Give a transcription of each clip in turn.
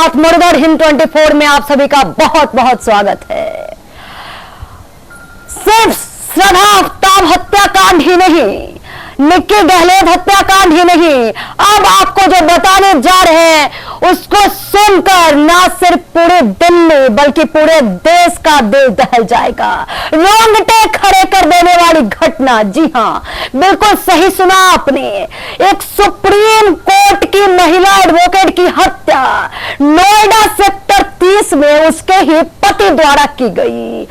साथ मर्डर हिंद 24 में आप सभी का बहुत बहुत स्वागत है। सिर्फ श्रद्धा आफ्ताब हत्याकांड ही नहीं, निक्की गहलोत हत्याकांड ही नहीं, अब आपको जो बताने जा रहे हैं उसको सुनकर ना सिर्फ पूरे दिल्ली बल्कि पूरे देश का दिल दहल जाएगा। रोंगटे खड़े कर देने वाली घटना, जी हाँ बिल्कुल सही सुना आपने। एक सुप्रीम कोर्ट की महिला एडवोकेट की हत्या नोएडा सेक्टर 30 में उसके ही पति द्वारा की गई।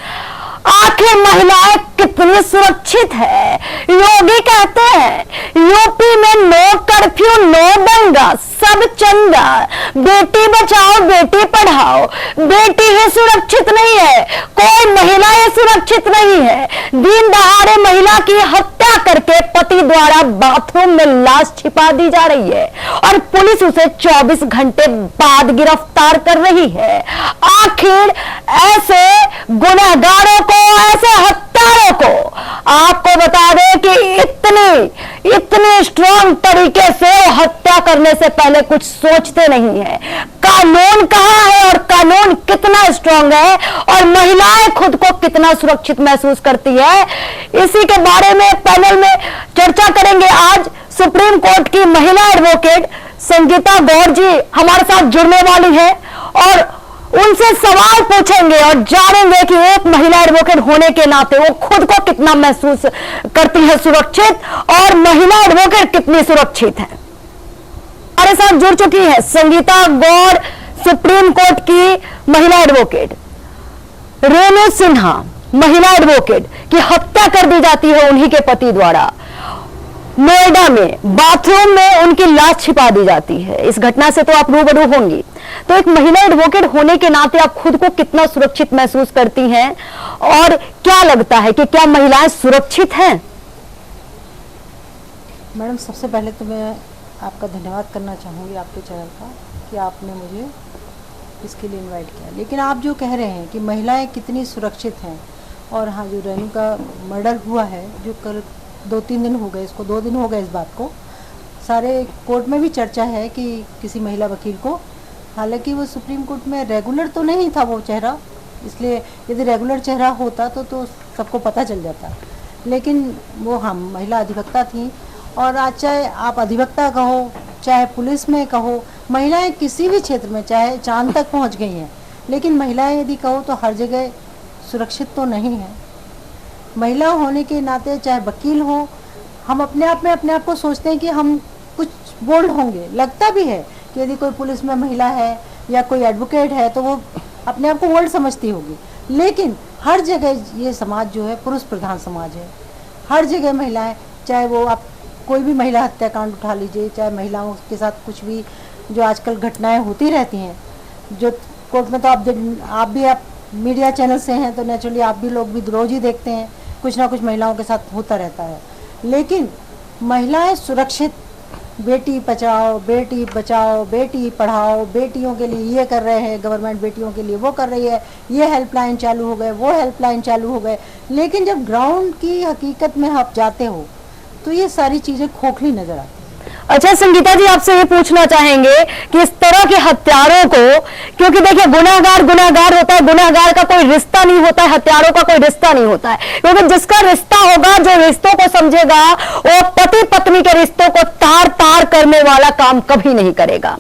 आखिर महिलाएं कितनी सुरक्षित है? योगी कहते हैं यूपी में नो कर्फ्यू नो दंगा सब चंगा, बेटी बचाओ बेटी पढ़ाओ, बेटी ही सुरक्षित नहीं है, कोई महिला ही सुरक्षित नहीं है। दिन दहाड़े महिला की हत्या करके पति द्वारा बाथरूम में लाश छिपा दी जा रही है और पुलिस उसे 24 घंटे बाद गिरफ्तार कर रही है। आखिर ऐसे गुनहगारों को, ऐसे हत्यारों को आपको बता दें कि इतनी स्ट्रॉन्ग तरीके से हत्या करने से पहले कुछ सोचते नहीं है। कानून कहां है और कानून कितना स्ट्रॉन्ग है और महिलाएं खुद को कितना सुरक्षित महसूस करती है, इसी के बारे में पैनल में चर्चा करेंगे। आज सुप्रीम कोर्ट की महिला एडवोकेट संगीता गौर जी हमारे साथ जुड़ने वाली है और उनसे सवाल पूछेंगे और जानेंगे कि एक महिला एडवोकेट होने के नाते वो खुद को कितना महसूस करती है सुरक्षित और महिला एडवोकेट कितनी सुरक्षित है। हमारे साथ जुड़ चुकी है संगीता गौर, सुप्रीम कोर्ट की महिला एडवोकेट। रेणु सिन्हा, महिला एडवोकेट की हत्या कर दी जाती है उन्हीं के पति द्वारा। नोएडा में बाथरूम में उनकी लाश छिपा दी जाती है। इस घटना से तो आप रूबरू होंगी, तो एक महिला एडवोकेट होने के नाते आप खुद को कितना सुरक्षित महसूस करती हैं और क्या लगता है कि क्या महिलाएं सुरक्षित हैं? मैडम, सबसे पहले तो मैं आपका धन्यवाद करना चाहूँगी आपके चैनल का कि आपने मुझे इसके लिए इनवाइट किया। लेकिन आप जो कह रहे हैं कि महिलाएं कितनी सुरक्षित हैं, और हाँ, जो रेणु का मर्डर हुआ है जो कल 2-3 दिन हो गए, इसको 2 दिन हो गए इस बात को, सारे कोर्ट में भी चर्चा है कि किसी महिला वकील को, हालांकि वो सुप्रीम कोर्ट में रेगुलर तो नहीं था वो चेहरा, इसलिए यदि रेगुलर चेहरा होता तो सबको पता चल जाता, लेकिन वो हाँ महिला अधिवक्ता थी। और आज चाहे आप अधिवक्ता कहो, चाहे पुलिस में कहो, महिलाएं किसी भी क्षेत्र में चाहे चांद तक पहुंच गई हैं, लेकिन महिलाएं यदि कहो तो हर जगह सुरक्षित तो नहीं है। महिला होने के नाते चाहे वकील हो, हम अपने आप को सोचते हैं कि हम कुछ बोल्ड होंगे, लगता भी है कि यदि कोई पुलिस में महिला है या कोई एडवोकेट है तो वो अपने आप को बोल्ड समझती होगी, लेकिन हर जगह ये समाज जो है पुरुष प्रधान समाज है। हर जगह महिलाएं, चाहे वो आप कोई भी महिला हत्याकांड उठा लीजिए, चाहे महिलाओं के साथ कुछ भी जो आजकल घटनाएं होती रहती हैं, जो कोर्ट में तो आप मीडिया चैनल से हैं तो नेचुरली आप भी लोग भी रोज ही देखते हैं, कुछ ना कुछ महिलाओं के साथ होता रहता है। लेकिन महिलाएं सुरक्षित, बेटी बचाओ बेटी पढ़ाओ, बेटियों के लिए ये कर रहे हैं, गवर्नमेंट बेटियों के लिए वो कर रही है, ये हेल्पलाइन चालू हो गए, वो हेल्पलाइन चालू हो गए, लेकिन जब ग्राउंड की हकीकत में आप जाते हो तो ये सारी चीज़ें खोखली नजर आती। अच्छा संगीता जी, आपसे ये पूछना चाहेंगे कि इस तरह के हत्यारों को, क्योंकि देखिए गुनहगार होता है, गुनहगार का कोई रिश्ता नहीं होता है, हत्यारों का कोई रिश्ता नहीं होता है, क्योंकि जिसका रिश्ता होगा, जो रिश्तों को समझेगा, वो पति पत्नी के रिश्तों को तार तार करने वाला काम कभी नहीं करेगा।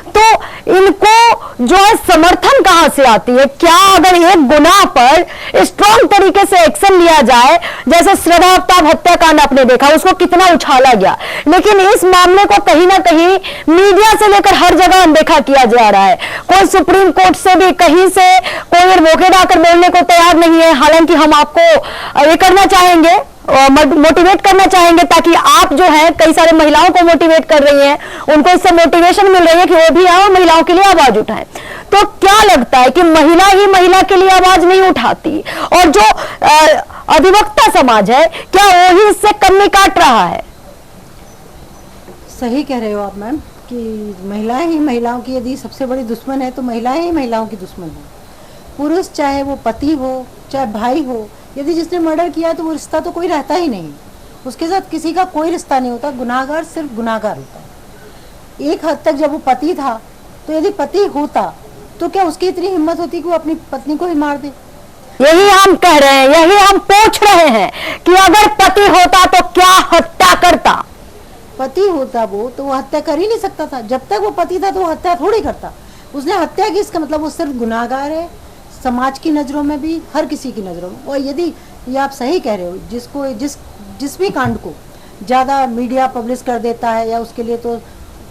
तो इनको जो है समर्थन कहां से आती है? क्या अगर एक गुनाह पर स्ट्रॉन्ग तरीके से एक्शन लिया जाए, जैसे श्रद्धा आफ्ताब हत्याकांड आपने देखा, उसको कितना उछाला गया, लेकिन इस मामले को कहीं ना कहीं मीडिया से लेकर हर जगह अनदेखा किया जा रहा है। कोई सुप्रीम कोर्ट से भी कहीं से कोई एडवोकेट आकर बोलने को तैयार नहीं है। हालांकि हम आपको ये करना चाहेंगे, मोटिवेट करना चाहेंगे, ताकि आप जो है कई सारे महिलाओं को मोटिवेट कर रही हैं, उनको इससे मोटिवेशन मिल रही है कि वो भी आओ महिलाओं के लिए आवाज उठाएं। तो क्या लगता है कि महिला ही महिला के लिए आवाज नहीं उठाती और जो अधिवक्ता समाज है क्या वही इससे कमी काट रहा है? सही कह रहे हो आप मैम कि महिलाएं ही महिलाओं की यदि सबसे बड़ी दुश्मन है तो महिलाएं ही महिलाओं की दुश्मन है। पुरुष चाहे वो पति हो चाहे भाई हो, यदि जिसने मर्डर किया तो वो रिश्ता तो कोई रहता ही नहीं, उसके साथ किसी का कोई रिश्ता नहीं होता। गुनाहगार सिर्फ गुनाहगार होता है। एक हद तक जब वो पति था तो यदि पति होता तो क्या उसकी इतनी हिम्मत होती कि वो अपनी पत्नी को ही मार दे? यही हम कह रहे हैं, यही हम पूछ रहे हैं कि अगर पति होता तो क्या हत्या करता? पति होता वो तो वो हत्या कर ही नहीं सकता था। जब तक वो पति था तो वो हत्या थोड़ी करता। उसने हत्या की, इसका मतलब वो सिर्फ गुनाहगार है, समाज की नज़रों में भी, हर किसी की नज़रों में। और यदि ये आप सही कह रहे हो, जिसको जिस भी कांड को ज़्यादा मीडिया पब्लिश कर देता है, या उसके लिए तो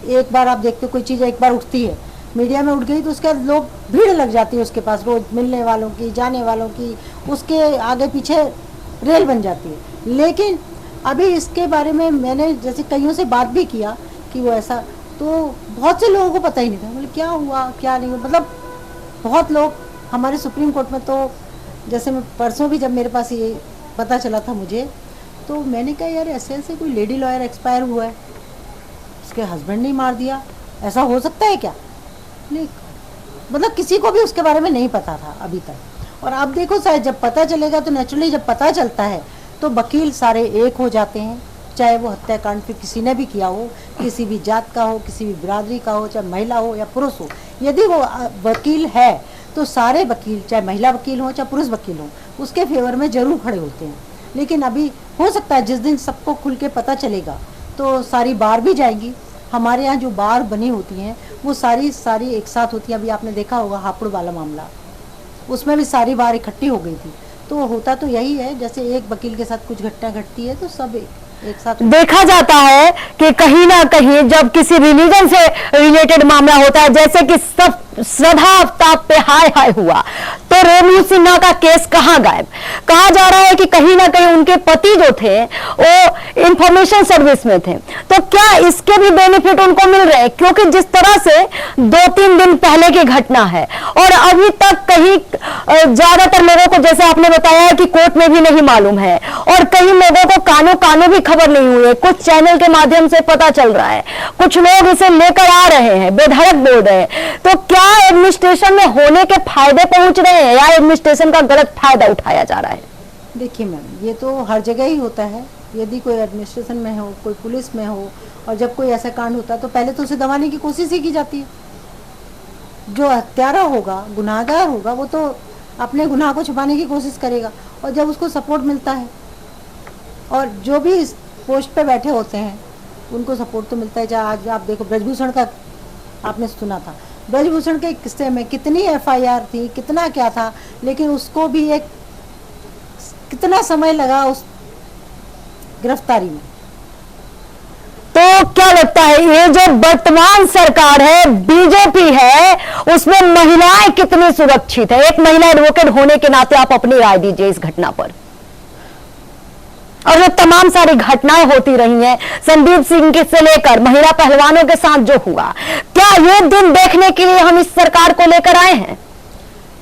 एक बार आप देखते हो कोई चीज़ एक बार उठती है, मीडिया में उठ गई, तो उसके बाद लोग भीड़ लग जाती है उसके पास, रोज मिलने वालों की, जाने वालों की, उसके आगे पीछे रेल बन जाती है। लेकिन अभी इसके बारे में मैंने जैसे कईयों से बात भी किया कि वो ऐसा, तो बहुत से लोगों को पता ही नहीं था, मतलब क्या हुआ क्या नहीं हुआ। मतलब बहुत लोग हमारे सुप्रीम कोर्ट में, तो जैसे मैं परसों भी जब मेरे पास ये पता चला था मुझे, तो मैंने कहा यार ऐसे ऐसे कोई लेडी लॉयर एक्सपायर हुआ है, उसके हस्बैंड ने मार दिया, ऐसा हो सकता है क्या? नहीं, मतलब किसी को भी उसके बारे में नहीं पता था अभी तक। और अब देखो शायद जब पता चलेगा, तो नेचुरली जब पता चलता है तो वकील सारे एक हो जाते हैं, चाहे वो हत्याकांड फिर किसी ने भी किया हो, किसी भी जात का हो, किसी भी बिरादरी का हो, चाहे महिला हो या पुरुष हो। यदि वो वकील है तो सारे वकील, चाहे महिला वकील हो चाहे पुरुष वकील हो, उसके फेवर में जरूर खड़े होते हैं। लेकिन अभी हो सकता है जिस दिन सबको खुल के पता चलेगा तो सारी बार भी जाएंगी। हमारे यहाँ जो बार बनी होती हैं वो सारी एक साथ होती हैं। अभी आपने देखा होगा हापुड़ वाला मामला, उसमें भी सारी बार इकट्ठी हो गई थी। तो होता तो यही है, जैसे एक वकील के साथ कुछ घटना घटती है तो सब एक साथ देखा जाता है कि कहीं ना कहीं जब किसी रिलीजन से रिलेटेड मामला होता है, जैसे कि सब श्रद्धा आफ्ताब पे हाय हाय हुआ, तो रेणु सिन्हा का केस कहाँ गायब? कहा जा रहा है कि कहीं ना कहीं उनके पति जो थे वो इंफॉर्मेशन सर्विस में थे। तो क्या इसके भी बेनिफिट उनको मिल रहे हैं? क्योंकि जिस तरह से 2-3 दिन पहले की घटना है और अभी तक कहीं ज्यादातर लोगों को, जैसे आपने बताया है कि कोर्ट में भी नहीं मालूम है, और कई लोगों को कानों कानों भी खबर नहीं हुई है, कुछ चैनल के माध्यम से पता चल रहा है, कुछ लोग इसे लेकर आ रहे हैं, बेधड़क बोल रहे हैं। तो क्या एडमिनिस्ट्रेशन में होने के फायदे पहुंच रहे हैं या एडमिनिस्ट्रेशन का गलत फायदा उठाया जा रहा है? देखिए मैम, ये तो हर जगह ही होता है। यदि कोई एडमिनिस्ट्रेशन में हो, कोई पुलिस में हो, और जब कोई ऐसा कांड होता है तो पहले तो उसे दबाने की कोशिश ही की जाती है। जो हत्यारा होगा, गुनाहगार होगा, वो तो अपने गुनाह को छुपाने की कोशिश करेगा, और जब उसको सपोर्ट मिलता है, और जो भी इस पोस्ट पे बैठे होते हैं उनको सपोर्ट तो मिलता है। चाहे आज आप देखो ब्रजभूषण का आपने सुना था, ब्रजभूषण के किस्से में कितनी एफआईआर थी, कितना क्या था, लेकिन उसको भी एक कितना समय लगा उस गिरफ्तारी में। तो क्या लगता है ये जो वर्तमान सरकार है, बीजेपी है, उसमें महिलाएं कितनी सुरक्षित है? एक महिला एडवोकेट होने के नाते आप अपनी राय दीजिए इस घटना पर। और जो तमाम सारी घटनाएं होती रही हैं, संदीप सिंह के से लेकर महिला पहलवानों के साथ जो हुआ, क्या ये दिन देखने के लिए हम इस सरकार को लेकर आए हैं?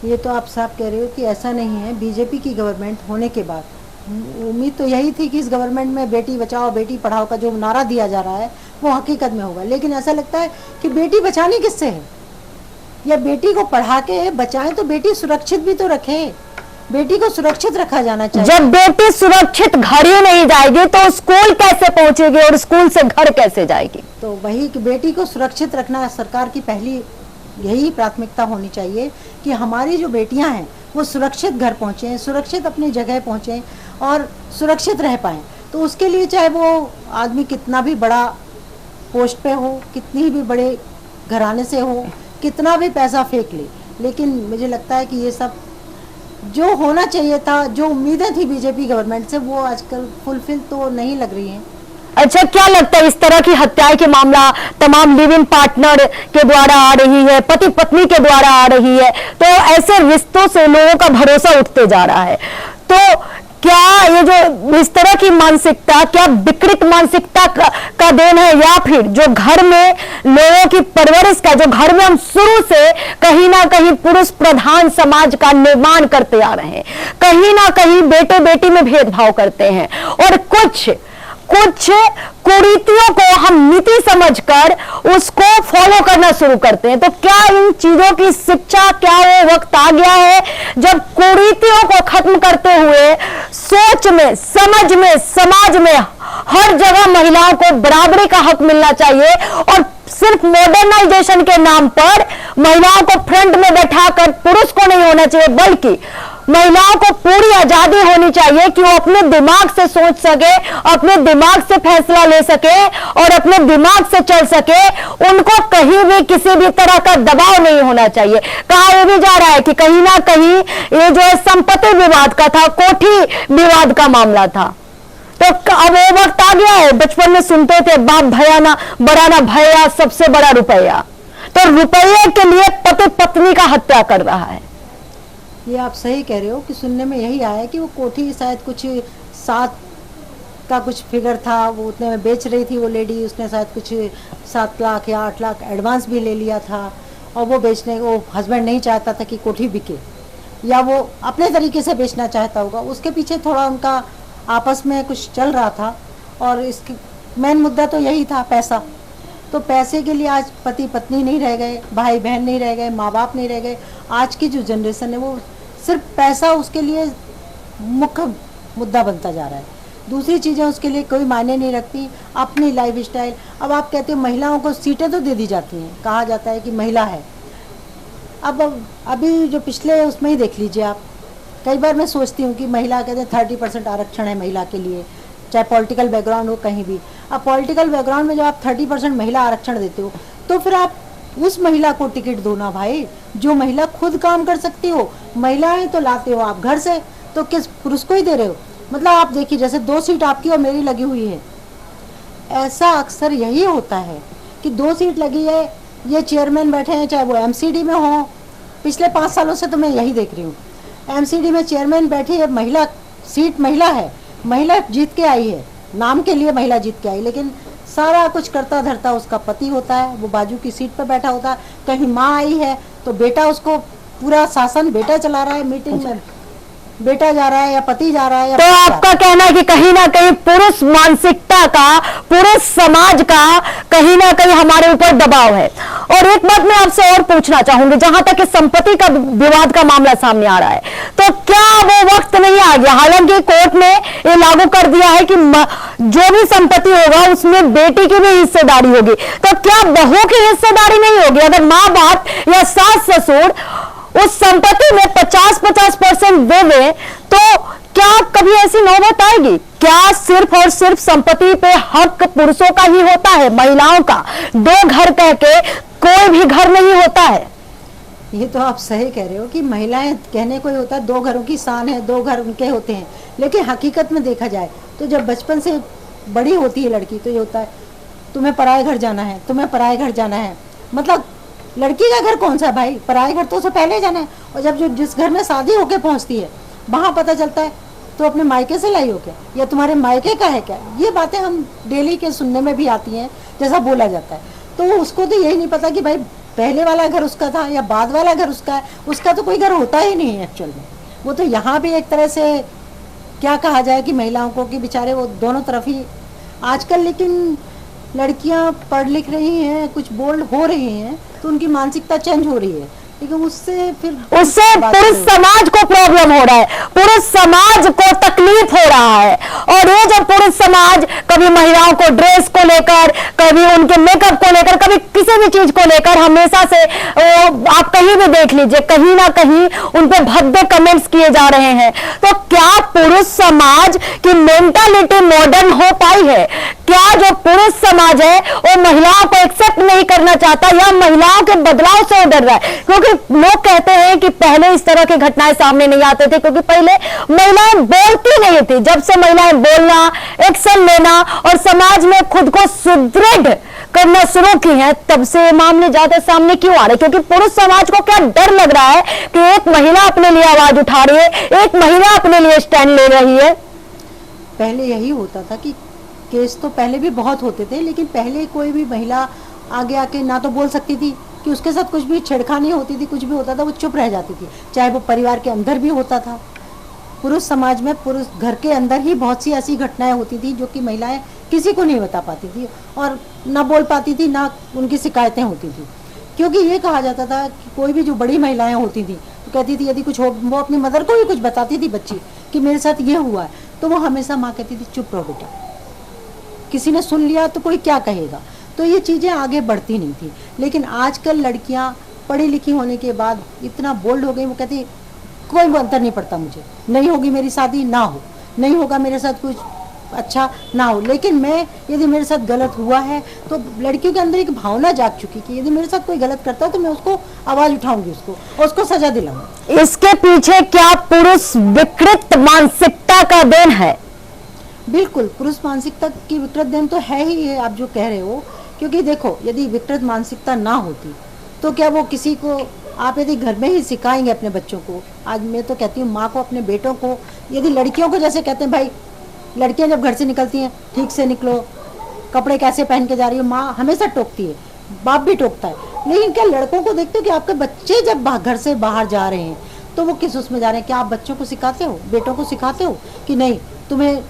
ये तो आप साफ कह रहे हो कि ऐसा नहीं है। बीजेपी की गवर्नमेंट होने के बाद उम्मीद तो यही थी कि इस गवर्नमेंट में बेटी बचाओ बेटी पढ़ाओ का जो नारा दिया जा रहा है वो हकीकत में होगा। लेकिन ऐसा लगता है कि बेटी बचानी किससे है, या बेटी को पढ़ा के बचाएं तो बेटी सुरक्षित भी तो रखे। बेटी को सुरक्षित रखा जाना चाहिए। जब बेटी सुरक्षित घर ही नहीं जाएगी तो स्कूल कैसे पहुंचेगी और स्कूल से घर कैसे जाएगी? तो वही कि बेटी को सुरक्षित रखना सरकार की पहली यही प्राथमिकता होनी चाहिए कि हमारी जो बेटियां हैं वो सुरक्षित घर पहुंचे, सुरक्षित अपनी जगह पहुंचे और सुरक्षित रह पाएं। तो उसके लिए चाहे वो आदमी कितना भी बड़ा पोस्ट पे हो, कितनी भी बड़े घराने से हो, कितना भी पैसा फेंक ले, लेकिन मुझे लगता है कि ये सब जो होना चाहिए था, जो उम्मीदें थी बीजेपी गवर्नमेंट से, वो आजकल फुलफिल तो नहीं लग रही हैं। अच्छा, क्या लगता है इस तरह की हत्याएं के मामला तमाम लिव इन पार्टनर के द्वारा आ रही है, पति पत्नी के द्वारा आ रही है, तो ऐसे रिश्तों से लोगों का भरोसा उठते जा रहा है। तो क्या ये जो इस तरह की मानसिकता, क्या विकृत मानसिकता का देन है, या फिर जो घर में लोगों की परवरिश का, जो घर में हम शुरू से कहीं ना कहीं पुरुष प्रधान समाज का निर्माण करते आ रहे हैं, कहीं ना कहीं बेटे बेटी में भेदभाव करते हैं और कुछ कुरीतियों को हम नीति समझकर उसको फॉलो करना शुरू करते हैं। तो क्या इन चीजों की शिक्षा, क्या वो वक्त आ गया है जब कुरीतियों को खत्म करते हुए सोच में, समझ में, समाज में हर जगह महिलाओं को बराबरी का हक मिलना चाहिए और सिर्फ मॉडर्नाइजेशन के नाम पर महिलाओं को फ्रंट में बैठाकर पुरुष को नहीं होना चाहिए, बल्कि महिलाओं को पूरी आजादी होनी चाहिए कि वो अपने दिमाग से सोच सके, अपने दिमाग से फैसला ले सके और अपने दिमाग से चल सके। उनको कहीं भी किसी भी तरह का दबाव नहीं होना चाहिए। कहा यह भी जा रहा है कि कहीं ना कहीं ये जो है संपत्ति विवाद का था, कोठी विवाद का मामला था। तो अब वो वक्त आ गया है, बचपन में सुनते थे बाप भयाना बड़ाना भैया सबसे बड़ा रुपया, तो रुपये के लिए पति पत्नी का हत्या कर रहा है। ये आप सही कह रहे हो कि सुनने में यही आया कि वो कोठी शायद कुछ 7 का कुछ फिगर था, वो उतने में बेच रही थी वो लेडी, उसने शायद कुछ 7 लाख या 8 लाख एडवांस भी ले लिया था और वो बेचने वो हस्बैंड नहीं चाहता था कि कोठी बिके, या वो अपने तरीके से बेचना चाहता होगा। उसके पीछे थोड़ा उनका आपस में कुछ चल रहा था और इसकी मेन मुद्दा तो यही था, पैसा। तो पैसे के लिए आज पति पत्नी नहीं रह गए, भाई बहन नहीं रह गए, माँ बाप नहीं रह गए। आज की जो जनरेशन है वो सिर्फ पैसा उसके लिए मुख्य मुद्दा बनता जा रहा है, दूसरी चीज़ें उसके लिए कोई मायने नहीं रखती। अपनी लाइफ स्टाइल, अब आप कहते हो महिलाओं को सीटें तो दे दी जाती हैं, कहा जाता है कि महिला है। अब अभी जो पिछले उसमें ही देख लीजिए आप, कई बार मैं सोचती हूँ कि महिला कहते हैं 30% आरक्षण है महिला के लिए, चाहे पॉलिटिकल बैकग्राउंड हो कहीं भी। अब पॉलिटिकल बैकग्राउंड में जब आप 30% महिला आरक्षण देते हो तो फिर आप उस महिला को टिकट दो ना भाई, जो महिला खुद काम कर सकती हो। महिलाएं तो लाते हो आप घर से, तो किस पुरुष को ही दे रहे हो? मतलब आप देखिए, जैसे 2 सीट आपकी और मेरी लगी हुई है, ऐसा अक्सर यही होता है कि 2 सीट लगी है, ये चेयरमैन बैठे हैं, चाहे वो एमसीडी में हो। पिछले 5 सालों से तो मैं यही देख रही हूँ, एमसीडी में चेयरमैन बैठी है, महिला सीट महिला है, महिला जीत के आई है, नाम के लिए महिला जीत के आई, लेकिन सारा कुछ करता धरता उसका पति होता है, वो बाजू की सीट पर बैठा होता है। कहीं माँ आई है तो बेटा, उसको पूरा शासन बेटा चला रहा है, मीटिंग में बेटा जा रहा है या पति जा रहा है। तो आपका कहना है कि कहीं ना कहीं पुरुष मानसिकता का, पुरुष समाज का कहीं ना कहीं हमारे ऊपर दबाव है। और एक बात मैं आपसे और पूछना चाहूंगी, जहां तक इस संपत्ति का विवाद का मामला सामने आ रहा है, तो क्या वो वक्त नहीं आ गया, हालांकि कोर्ट ने ये लागू कर दिया है कि जो भी संपत्ति होगा उसमें बेटी की भी हिस्सेदारी होगी, तो क्या बहू की हिस्सेदारी नहीं होगी? अगर माँ बाप या सास ससुर उस संपत्ति में 50-50% दे तो क्या कभी ऐसी नौबत आएगी? क्या सिर्फ और सिर्फ संपत्ति पे हक पुरुषों का ही होता है, महिलाओं का 2 घर कह के कोई भी घर नहीं होता है? ये तो आप सही कह रहे हो कि महिलाएं कहने को ही होता है, 2 घरों की शान है, 2 घर उनके होते हैं, लेकिन हकीकत में देखा जाए तो जब बचपन से बड़ी होती है लड़की तो ये होता है, तुम्हें पराए घर जाना है, तुम्हें पराए घर जाना है। मतलब लड़की का घर कौन सा भाई, पराए घर तो उसे पहले जाना है। और जब जो जिस घर में शादी होके पहुंचती है वहां पता चलता है तो अपने मायके से लाई हो क्या, या तुम्हारे मायके का है क्या। ये बातें हम डेली के सुनने में भी आती हैं, जैसा बोला जाता है। तो उसको तो यही नहीं पता कि भाई पहले वाला घर उसका था या बाद वाला घर उसका है, उसका तो कोई घर होता ही नहीं है एक्चुअल में। वो तो यहाँ भी एक तरह से क्या कहा जाए कि महिलाओं को कि बेचारे वो दोनों तरफ ही आजकल, लेकिन लड़कियां पढ़ लिख रही हैं, कुछ बोल्ड हो रही हैं, तो उनकी मानसिकता चेंज हो रही है, लेकिन उससे पुरुष समाज को प्रॉब्लम हो रहा है, पुरुष समाज को तकलीफ हो रहा है। और ये जब पुरुष समाज कभी महिलाओं को ड्रेस को लेकर, कभी उनके मेकअप को लेकर, कभी किसी भी चीज को लेकर हमेशा से आप कहीं भी देख लीजिए, कहीं ना कहीं उन पे भद्दे कमेंट्स किए जा रहे हैं। तो क्या पुरुष समाज की मेंटालिटी मॉडर्न हो पाई है? क्या जो पुरुष समाज है वो महिलाओं को एक्सेप्ट नहीं करना चाहता या महिलाओं के बदलाव से डर रहा है? क्योंकि लोग कहते हैं कि पहले इस तरह की घटनाएं सामने नहीं आते थे, क्योंकि पहले महिलाएं बोलती नहीं थी। जब से महिलाएं बोलना, एक्शन लेना और समाज में खुद को सुदृढ़ करना शुरू की हैं, तब से मामले ज्यादा सामने क्यों आ रहे? क्योंकि पुरुष समाज को क्या डर लग रहा है कि एक महिला अपने लिए आवाज उठा रही है, एक महिला अपने लिए स्टैंड ले रही है। पहले यही होता था कि केस तो पहले भी बहुत होते थे, लेकिन पहले कोई भी महिला आगे आके ना तो बोल सकती थी कि उसके साथ कुछ भी छेड़खानी होती थी, कुछ भी होता था वो चुप रह जाती थी, चाहे वो परिवार के अंदर भी होता था। पुरुष समाज में पुरुष घर के अंदर ही बहुत सी ऐसी घटनाएं होती थी जो कि महिलाएं किसी को नहीं बता पाती थी और ना बोल पाती थी, ना उनकी शिकायतें होती थी। क्योंकि ये कहा जाता था कि कोई भी जो बड़ी महिलाएं होती थी तो कहती थी यदि कुछ हो, वो अपनी मदर को भी कुछ बताती थी बच्ची कि मेरे साथ ये हुआ है, तो वो हमेशा माँ कहती थी चुप रहो बेटा, किसी ने सुन लिया तो कोई क्या कहेगा। तो ये चीज़ें आगे बढ़ती नहीं थी। लेकिन आजकल लड़कियां पढ़ी लिखी होने के बाद इतना बोल्ड हो गई, वो कहती कोई अंतर नहीं पड़ता मुझे, नहीं होगी मेरी शादी ना हो, नहीं होगा मेरे साथ कुछ अच्छा ना हो, लेकिन मैं यदि मेरे साथ गलत हुआ है तो लड़कियों के अंदर एक भावना जाग चुकी कि यदि मेरे साथ कोई गलत करता है तो मैं उसको आवाज उठाऊंगी, उसको सजा दिलाऊंगी। इसके पीछे क्या पुरुष विकृत मानसिकता का देन है? बिल्कुल, पुरुष मानसिकता की विकृत देन तो है ही है, आप जो कह रहे हो। क्योंकि देखो, यदि विकृत मानसिकता ना होती तो क्या वो किसी को, आप यदि घर में ही सिखाएंगे अपने बच्चों को, आज मैं तो कहती हूँ माँ को अपने बेटों को, यदि लड़कियों को जैसे कहते हैं भाई लड़कियां जब घर से निकलती हैं ठीक से निकलो, कपड़े कैसे पहन के जा रही हो, माँ हमेशा टोकती है, बाप भी टोकता है। लेकिन क्या लड़कों को देखते हो कि आपके बच्चे जब घर से बाहर जा रहे हैं तो वो किस उसमें जा रहे हैं? क्या आप बच्चों को सिखाते हो, बेटों को सिखाते हो कि नहीं तुम्हें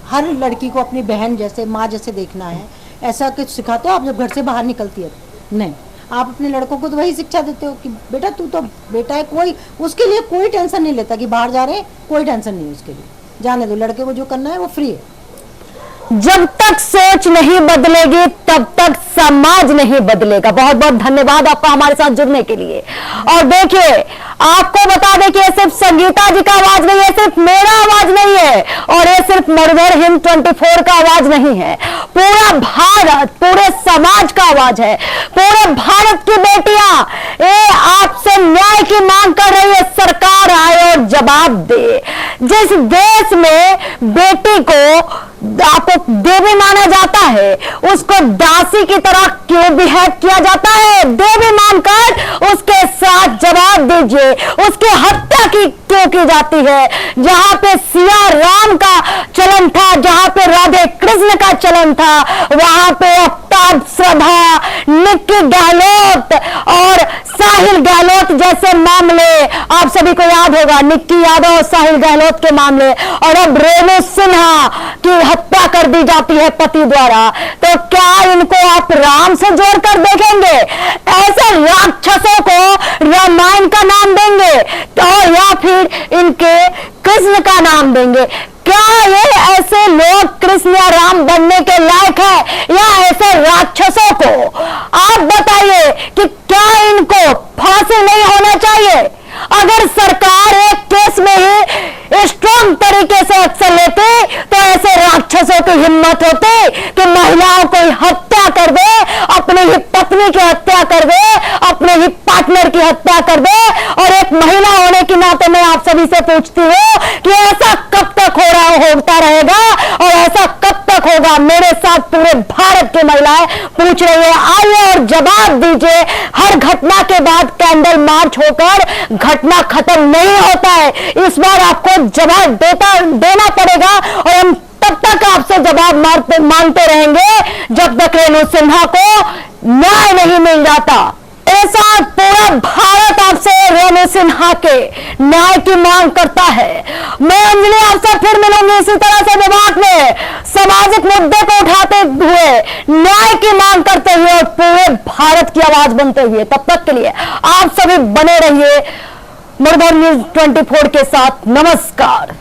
हर लड़की को अपनी बहन जैसे, माँ जैसे देखना है? ऐसा कुछ सिखाते हो आप जब घर से बाहर निकलती है? नहीं, आप अपने लड़कों को तो वही शिक्षा देते हो कि बेटा तू तो बेटा है, कोई उसके लिए कोई टेंशन नहीं लेता कि बाहर जा रहे हैं, कोई टेंशन नहीं उसके लिए, जाने दो, लड़के को जो करना है वो फ्री है। जब तक सोच नहीं बदलेगी तब तक समाज नहीं बदलेगा। बहुत बहुत धन्यवाद आपका हमारे साथ जुड़ने के लिए। और देखिए, आपको बता दें कि ये सिर्फ संगीता जी का आवाज नहीं है, सिर्फ मेरा आवाज नहीं है, और ये सिर्फ मर्डर हिम 24 का आवाज नहीं है, पूरा भारत, पूरे समाज का आवाज है। पूरे भारत की बेटियां ये आपसे न्याय की मांग कर रही है, सरकार आए और जवाब दे। जिस देश में बेटी को आपको देवी माना जाता है, उसको दासी की तरह क्यों बिहेव किया जाता है? देवी मानकर उसके साथ जवाब दीजिए, उसकी हत्या की क्यों की जाती है? जहां पे सिया राम का चलन था, जहां पे राधे कृष्ण का चलन था, वहां पे आफ्ताब श्रद्धा, निक्की गहलोत और साहिल गहलोत जैसे मामले आप सभी को याद होगा, निक्की यादव और साहिल गहलोत के मामले, और अब रेणु सिन्हा की हत्या कर दी जाती है पति द्वारा। तो क्या इनको आप राम से जोड़कर देखेंगे? ऐसे राक्षसों को रामायण का नाम देंगे तो या फिर इनके कृष्ण का नाम देंगे? क्या ये ऐसे लोग कृष्ण या राम बनने के लायक है, या ऐसे राक्षसों को आप बताइए कि क्या इनको फांसी नहीं होना चाहिए? अगर सरकार एक केस में ही स्ट्रॉन्ग तरीके से एक्शन लेती तो ऐसे राक्षसों की हिम्मत होती कि महिलाओं को हत्या कर दे, अपनी ही पत्नी की हत्या कर दे, अपने ही पार्टनर की हत्या कर दे। और एक महिला होने के नाते मैं आप सभी से पूछती हूँ कि ऐसा कब तक होता रहेगा और ऐसा कब तक होगा? मेरे साथ पूरे भारत की महिलाएं पूछ रही है, आइए और जवाब दीजिए। हर घटना के बाद कैंडल मार्च होकर घटना खत्म नहीं होता है, इस बार आपको जवाब देना पड़ेगा, और हम तब तक आपसे जवाब मांगते रहेंगे जब तक रेणु सिन्हा को न्याय नहीं मिल जाता। ऐसा पूरा भारत आपसे रेणु सिन्हा के न्याय की मांग करता है। मैं अंजलि आपसे फिर मिलूंगी इसी तरह से विभाग में सामाजिक मुद्दे को उठाते हुए, न्याय की मांग करते हुए और पूरे भारत की आवाज बनते हुए। तब तक के लिए आप सभी बने रहिए मर्डर न्यूज 24 के साथ। नमस्कार।